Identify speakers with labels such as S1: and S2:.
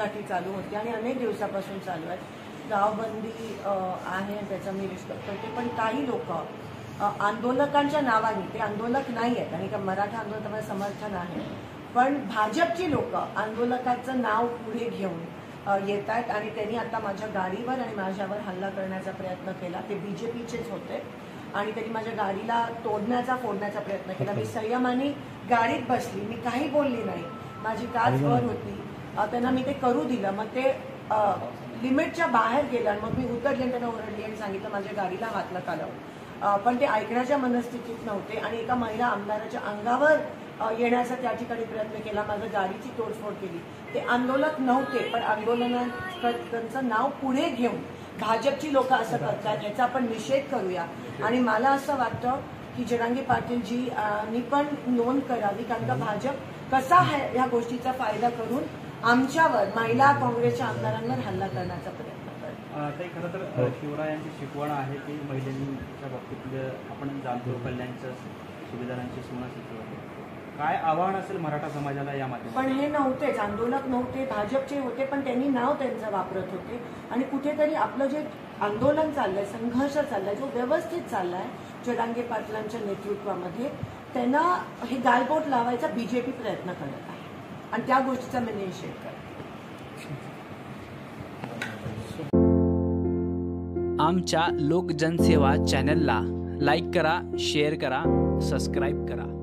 S1: भेटीगाठी चालू होती आणि अनेक दिवसापासून चालू आहेत. गावबंदी आहे त्याचा मी रिस्पेक्ट करते, पण काही लोक आंदोलकांच्या नावाने, ते आंदोलक नाही आहेत आणि का मराठा आंदोलनाला समर्थन आहे, पण भाजपची लोक आंदोलकाचं नाव पुढे घेऊन येत आहेत आणि त्यांनी आता माझ्या गाडीवर आणि माझ्यावर हल्ला करण्याचा प्रयत्न केला. ते बीजेपीचेच होते आणि त्यांनी माझ्या गाडीला फोडण्याचा प्रयत्न केला. मी संयमाने गाडीत बसली, मी काही बोलली नाही, माझी काच वर होती, त्यांना मी ते करू दिलं. मग ते लिमिटच्या बाहेर गेलं आणि मग मी उतरली आणि त्यांना ओरडली आणि सांगितलं माझ्या गाडीला हात नका लावू. पण ते ऐकण्याच्या मनस्थितीत नव्हते आणि एका महिला आमदाराच्या अंगावर येण्याचा त्या ठिकाणी प्रयत्न केला, माझ्या गाडीची तोडफोड केली. ते आंदोलक नव्हते, पण आंदोलनात त्यांचं नाव पुढे घेऊन भाजपची लोक असं करतात, याचा आपण निषेध करूया. आणि मला असं वाटतं की जरांगे पाटीलजींनी पण नोंद करावी, कारण का भाजप कसा आहे या गोष्टीचा फायदा करून आमच्यावर, महिला काँग्रेसच्या आमदारांवर हल्ला करण्याचा प्रयत्न करतो.
S2: ते खरं तर शिवरायांची शिकवण आहे की महिलांच्या बाबतीत आपण जाणतो कल्याणच्या सुविधांची सुनासित काय आव्हान असेल मराठा समाजाला या माध्यमात?
S1: पण हे नव्हतेच, आंदोलक नव्हते, भाजपचे होते, पण त्यांनी नाव त्यांचं वापरत होते आणि कुठेतरी आपलं जे आंदोलन चाललंय, संघर्ष चाललाय, जो व्यवस्थित चाललाय जरांगे पाटलांच्या नेतृत्वामध्ये, त्यांना हे गालबोट लावायचा बीजेपी प्रयत्न करत आहे आणि त्या गोष्टीचा मी निषेध करते.
S3: आमच्या लोक जनसेवा चॅनलला लाईक करा, शेअर करा, सबस्क्राईब करा.